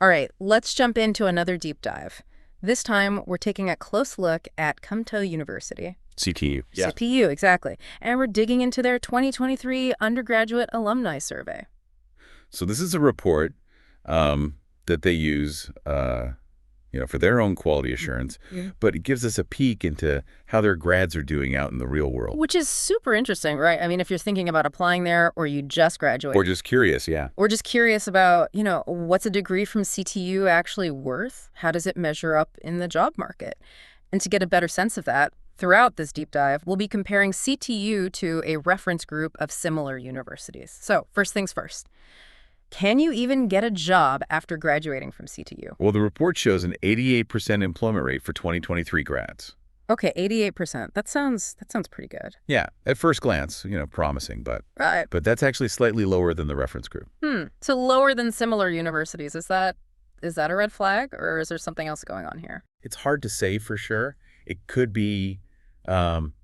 All right, let's jump into another deep dive. This time, we're taking a close look at Kumto University. CTU. Yeah. CPU, exactly. And we're digging into their 2023 undergraduate alumni survey. So this is a report that they use, for their own quality assurance, but it gives us a peek into how their grads are doing out in the real world. Which is super interesting, right? I mean, if you're thinking about applying there or you just graduated. Or just curious, yeah. Or just curious about, what's a degree from CTU actually worth? How does it measure up in the job market? And to get a better sense of that, throughout this deep dive, we'll be comparing CTU to a reference group of similar universities. So, first things first. Can you even get a job after graduating from CTU? Well, the report shows an 88% employment rate for 2023 grads. Okay, 88%. That sounds pretty good. Yeah, at first glance, promising, but Right. but that's actually slightly lower than the reference group. So lower than similar universities. Is that a red flag, or is there something else going on here? It's hard to say for sure. It could be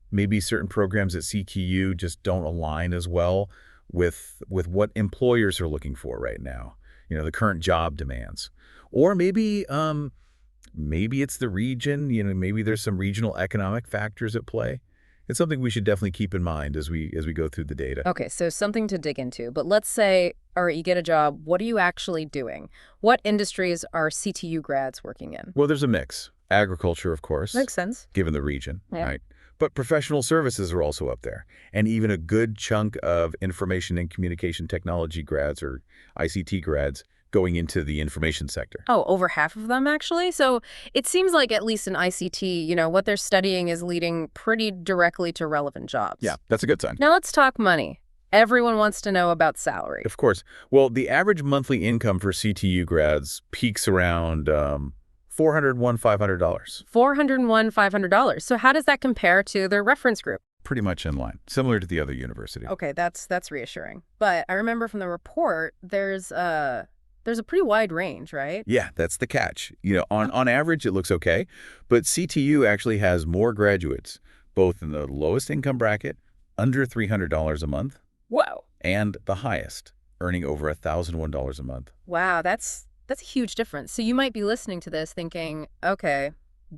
maybe certain programs at CTU just don't align as well with what employers are looking for right now, the current job demands. Or maybe it's the region, maybe there's some regional economic factors at play. It's something we should definitely keep in mind as we go through the data. Okay, so something to dig into. But let's say, all right, you get a job. What are you actually doing? What industries are CTU grads working in? Well, there's a mix. Agriculture, of course. Makes sense. Given the region, Yeah. right? But professional services are also up there. And even a good chunk of information and communication technology grads or ICT grads going into the information sector. Oh, over half of them, actually? So it seems like at least in ICT, what they're studying is leading pretty directly to relevant jobs. Yeah, that's a good sign. Now let's talk money. Everyone wants to know about salary. Of course. Well, the average monthly income for CTU grads peaks around $401,500. $401,500. So how does that compare to their reference group? Pretty much in line, similar to the other university. Okay, that's reassuring. But I remember from the report, there's a pretty wide range, right? Yeah, that's the catch. On average, it looks okay, but CTU actually has more graduates, both in the lowest income bracket, under $300 a month, Whoa. and the highest, earning over $1,001 a month. Wow, that's a huge difference. So you might be listening to this thinking, okay,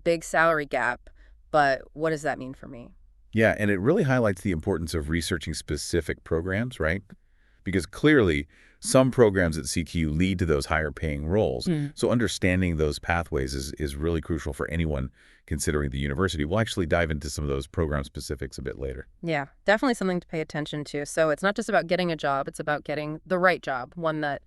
big salary gap, but what does that mean for me? Yeah, and it really highlights the importance of researching specific programs, right? Because clearly, some programs at CTU lead to those higher paying roles. So understanding those pathways is really crucial for anyone considering the university. We'll actually dive into some of those program specifics a bit later. Yeah, definitely something to pay attention to. So it's not just about getting a job, it's about getting the right job, one that,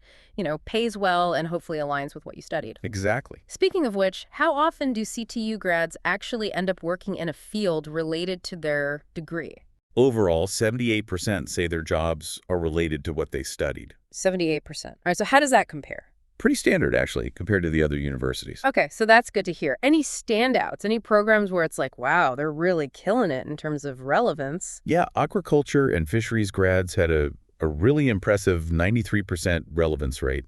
pays well and hopefully aligns with what you studied. Exactly. Speaking of which, how often do CTU grads actually end up working in a field related to their degree? Overall, 78% say their jobs are related to what they studied. 78%. All right, so how does that compare? Pretty standard, actually, compared to the other universities. Okay, so that's good to hear. Any standouts? Any programs where it's like, wow, they're really killing it in terms of relevance? Yeah, aquaculture and fisheries grads had a really impressive 93% relevance rate.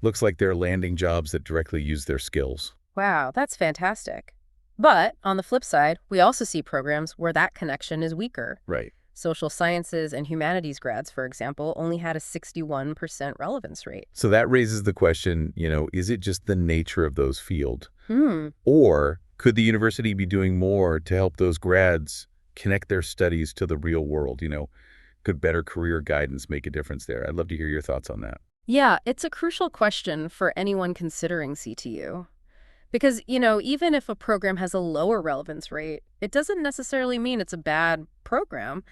Looks like they're landing jobs that directly use their skills. Wow, that's fantastic. But on the flip side, we also see programs where that connection is weaker. Right. Social sciences and humanities grads, for example, only had a 61% relevance rate. So that raises the question, is it just the nature of those fields? Hmm. Or could the university be doing more to help those grads connect their studies to the real world? Could better career guidance make a difference there? I'd love to hear your thoughts on that. Yeah, it's a crucial question for anyone considering CTU. Because, even if a program has a lower relevance rate, it doesn't necessarily mean it's a bad program,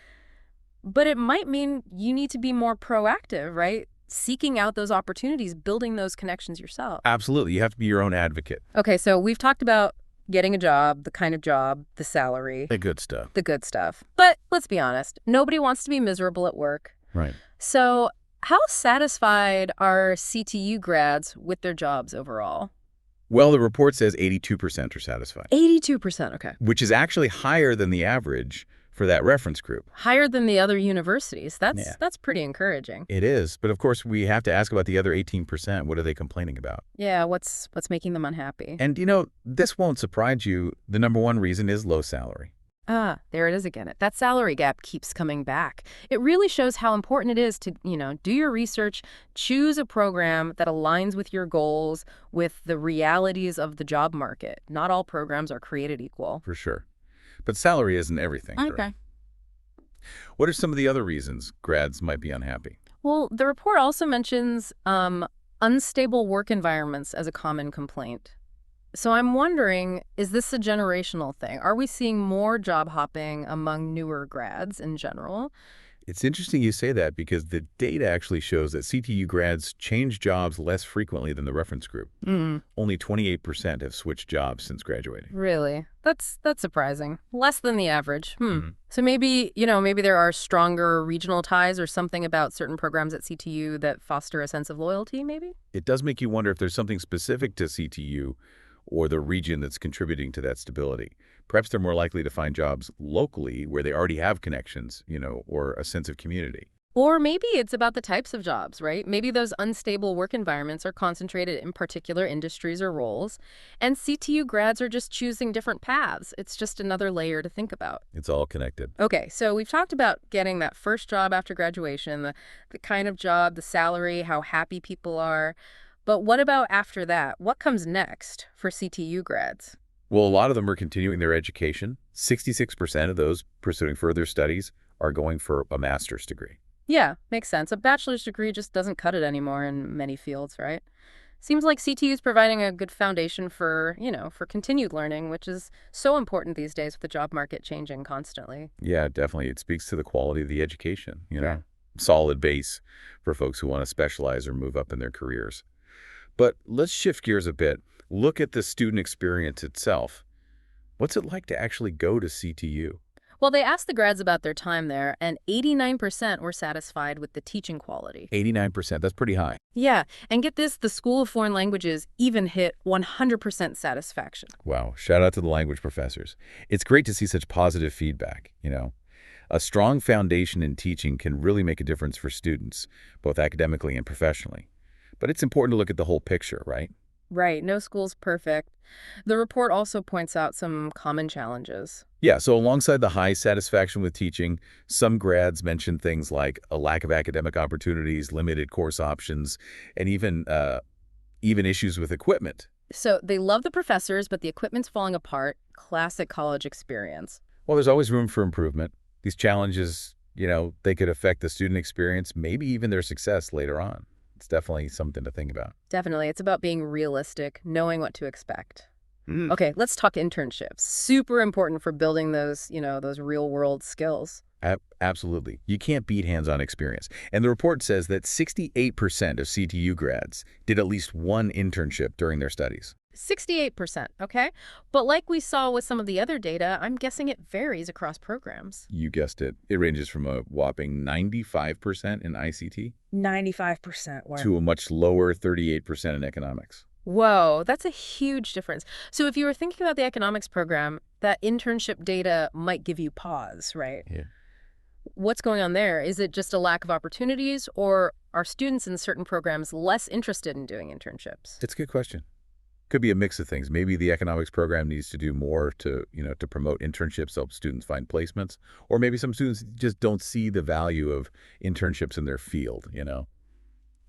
but it might mean you need to be more proactive, right? Seeking out those opportunities, building those connections yourself. Absolutely. You have to be your own advocate. Okay, so we've talked about getting a job, the kind of job, the salary. The good stuff. The good stuff. But let's be honest, nobody wants to be miserable at work. Right. So how satisfied are CTU grads with their jobs overall? Well, the report says 82% are satisfied. 82%, okay. Which is actually higher than the average for that reference group. Higher than the other universities. That's pretty encouraging. It is. But of course, we have to ask about the other 18%. What are they complaining about? Yeah, what's making them unhappy? And this won't surprise you. The number one reason is low salary. Ah, there it is again. That salary gap keeps coming back. It really shows how important it is to, do your research, choose a program that aligns with your goals, with the realities of the job market. Not all programs are created equal. For sure. But salary isn't everything, right? Okay. What are some of the other reasons grads might be unhappy? Well, the report also mentions unstable work environments as a common complaint. So I'm wondering, is this a generational thing? Are we seeing more job hopping among newer grads in general? It's interesting you say that because the data actually shows that CTU grads change jobs less frequently than the reference group. Mm, Only 28% have switched jobs since graduating. really? That's surprising. Less than the average. Mhm. So maybe there are stronger regional ties or something about certain programs at CTU that foster a sense of loyalty, maybe? It does make you wonder if there's something specific to CTU or the region that's contributing to that stability. Perhaps they're more likely to find jobs locally where they already have connections, or a sense of community. Or maybe it's about the types of jobs, right? Maybe those unstable work environments are concentrated in particular industries or roles, and CTU grads are just choosing different paths. It's just another layer to think about. It's all connected. Okay, so we've talked about getting that first job after graduation, the kind of job, the salary, how happy people are. But what about after that? What comes next for CTU grads? Well, a lot of them are continuing their education. 66% of those pursuing further studies are going for a master's degree. Yeah, makes sense. A bachelor's degree just doesn't cut it anymore in many fields, right? Seems like CTU is providing a good foundation for continued learning, which is so important these days with the job market changing constantly. Yeah, definitely. It speaks to the quality of the education, Yeah. solid base for folks who want to specialize or move up in their careers. But let's shift gears a bit. Look at the student experience itself. What's it like to actually go to CTU? Well, they asked the grads about their time there, and 89% were satisfied with the teaching quality. 89%. That's pretty high. Yeah, and get this, the School of Foreign Languages even hit 100% satisfaction. Wow. Shout out to the language professors. It's great to see such positive feedback. A strong foundation in teaching can really make a difference for students, both academically and professionally. But it's important to look at the whole picture, right? Right, no school's perfect. The report also points out some common challenges. Yeah, so alongside the high satisfaction with teaching, some grads mention things like a lack of academic opportunities, limited course options, and even issues with equipment. So they love the professors, but the equipment's falling apart. Classic college experience. Well, there's always room for improvement. These challenges, they could affect the student experience, maybe even their success later on. It's definitely something to think about. Definitely, it's about being realistic, knowing what to expect. Mm. Okay, let's talk internships. Super important for building those real-world skills. Absolutely. You can't beat hands-on experience. And the report says that 68% of CTU grads did at least one internship during their studies. 68%, okay? But like we saw with some of the other data, I'm guessing it varies across programs. You guessed it. It ranges from a whopping 95% in ICT 95% were. to a much lower 38% in economics. Whoa, that's a huge difference. So if you were thinking about the economics program, that internship data might give you pause, right? Yeah. What's going on there? Is it just a lack of opportunities, or are students in certain programs less interested in doing internships? It's a good question. Could be a mix of things. Maybe the economics program needs to do more to promote internships to help students find placements. Or maybe some students just don't see the value of internships in their field,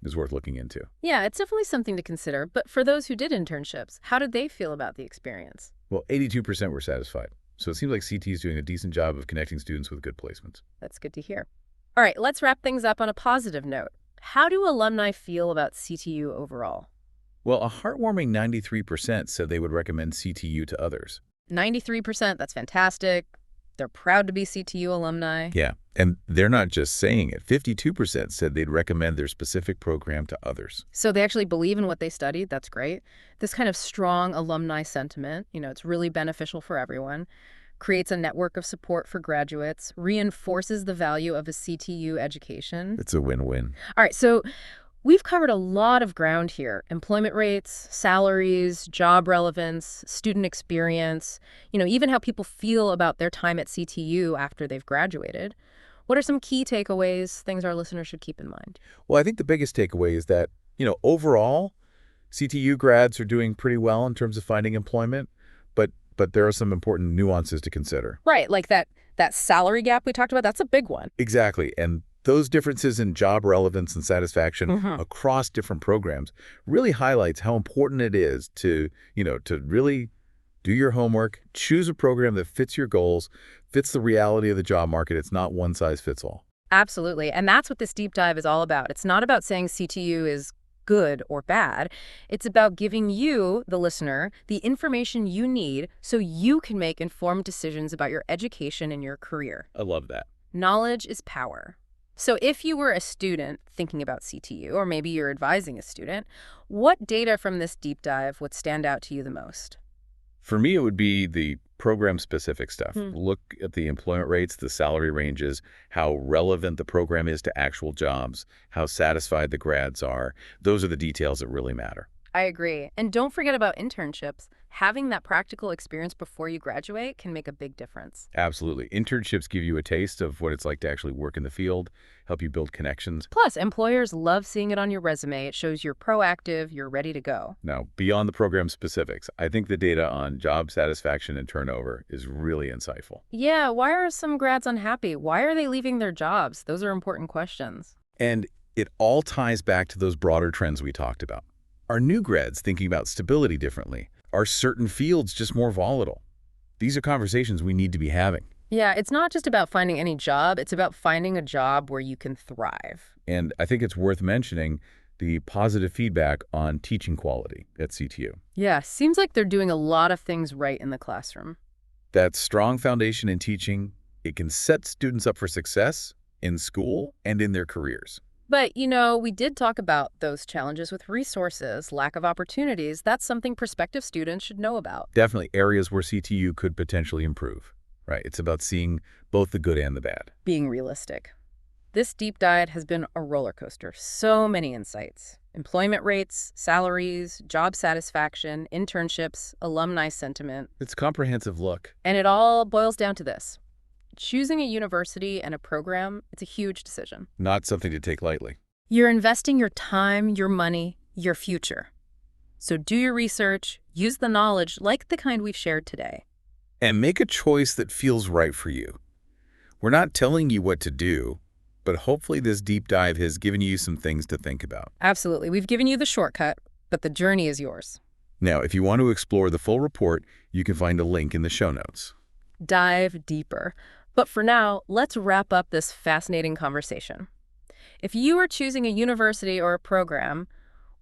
is worth looking into. Yeah, it's definitely something to consider. But for those who did internships, how did they feel about the experience? Well, 82% were satisfied. So it seems like CT is doing a decent job of connecting students with good placements. That's good to hear. All right, let's wrap things up on a positive note. How do alumni feel about CTU overall? Well, a heartwarming 93% said they would recommend CTU to others. 93%, that's fantastic. They're proud to be CTU alumni. Yeah, and they're not just saying it. 52% said they'd recommend their specific program to others. So they actually believe in what they studied. That's great. This kind of strong alumni sentiment, it's really beneficial for everyone, creates a network of support for graduates, reinforces the value of a CTU education. It's a win-win. All right, so we've covered a lot of ground here. Employment rates, salaries, job relevance, student experience, even how people feel about their time at CTU after they've graduated. What are some key takeaways, things our listeners should keep in mind? Well, I think the biggest takeaway is that, overall, CTU grads are doing pretty well in terms of finding employment, but but there are some important nuances to consider. Right, like that salary gap we talked about, that's a big one. Exactly. And those differences in job relevance and satisfaction across different programs really highlights how important it is to, to really do your homework, choose a program that fits your goals, fits the reality of the job market. It's not one size fits all. Absolutely. And that's what this deep dive is all about. It's not about saying CTU is good or bad. It's about giving you, the listener, the information you need so you can make informed decisions about your education and your career. I love that. Knowledge is power. So if you were a student thinking about CTU, or maybe you're advising a student, what data from this deep dive would stand out to you the most? For me, it would be the program-specific stuff. Look at the employment rates, the salary ranges, how relevant the program is to actual jobs, how satisfied the grads are. Those are the details that really matter. I agree. And don't forget about internships. Having that practical experience before you graduate can make a big difference. Absolutely. Internships give you a taste of what it's like to actually work in the field, help you build connections. Plus, employers love seeing it on your resume. It shows you're proactive, you're ready to go. Now, beyond the program specifics, I think the data on job satisfaction and turnover is really insightful. Yeah, why are some grads unhappy? Why are they leaving their jobs? Those are important questions. And it all ties back to those broader trends we talked about. Are new grads thinking about stability differently? Are certain fields just more volatile? These are conversations we need to be having. Yeah, it's not just about finding any job. It's about finding a job where you can thrive. And I think it's worth mentioning the positive feedback on teaching quality at CTU. Yeah, seems like they're doing a lot of things right in the classroom. That strong foundation in teaching, it can set students up for success in school and in their careers. But, we did talk about those challenges with resources, lack of opportunities. That's something prospective students should know about. Definitely areas where CTU could potentially improve, right? It's about seeing both the good and the bad. Being realistic. This deep dive has been a roller coaster. So many insights. Employment rates, salaries, job satisfaction, internships, alumni sentiment. It's a comprehensive look. And it all boils down to this. Choosing a university and a program, it's a huge decision. Not something to take lightly. You're investing your time, your money, your future. So do your research, use the knowledge like the kind we've shared today. And make a choice that feels right for you. We're not telling you what to do, but hopefully this deep dive has given you some things to think about. Absolutely. We've given you the shortcut, but the journey is yours. Now, if you want to explore the full report, you can find a link in the show notes. Dive deeper. But for now, let's wrap up this fascinating conversation. If you are choosing a university or a program,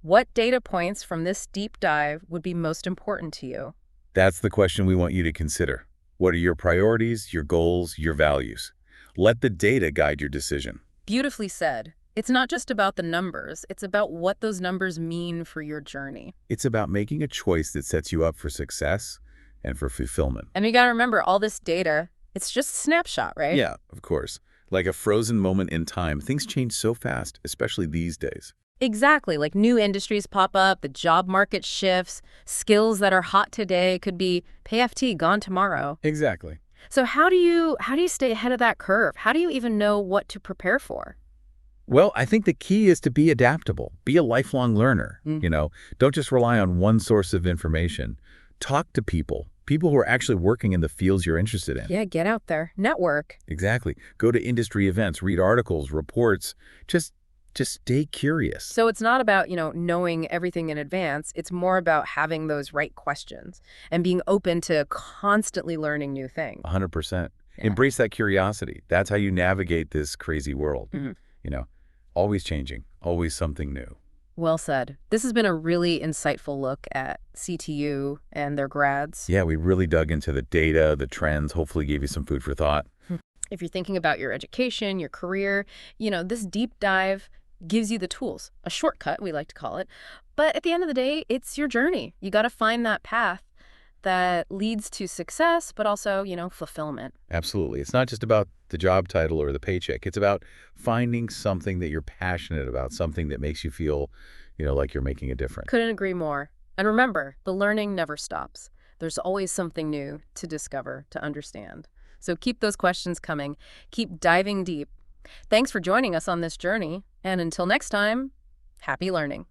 what data points from this deep dive would be most important to you? That's the question we want you to consider. What are your priorities, your goals, your values? Let the data guide your decision. Beautifully said. It's not just about the numbers. It's about what those numbers mean for your journey. It's about making a choice that sets you up for success and for fulfillment. And we got to remember, all this data, it's just a snapshot, right? Yeah, of course. Like a frozen moment in time. Things change so fast, especially these days. Exactly. Like new industries pop up, the job market shifts, skills that are hot today could be PFT gone tomorrow. Exactly. So how do you stay ahead of that curve? How do you even know what to prepare for? Well, I think the key is to be adaptable. Be a lifelong learner. Don't just rely on one source of information. Talk to people who are actually working in the fields you're interested in. Yeah, get out there. Network. Exactly. Go to industry events, read articles, reports. Just stay curious. So it's not about, knowing everything in advance. It's more about having those right questions and being open to constantly learning new things. 100%. Yeah. Embrace that curiosity. That's how you navigate this crazy world. Always changing, always something new. Well said. This has been a really insightful look at CTU and their grads. Yeah, we really dug into the data, the trends, hopefully gave you some food for thought. If you're thinking about your education, your career, this deep dive gives you the tools, a shortcut, we like to call it. But at the end of the day, it's your journey. You got to find that path that leads to success, but also, fulfillment. Absolutely. It's not just about the job title or the paycheck. It's about finding something that you're passionate about, something that makes you feel, like you're making a difference. Couldn't agree more. And remember, the learning never stops. There's always something new to discover, to understand. So keep those questions coming. Keep diving deep. Thanks for joining us on this journey. And until next time, happy learning.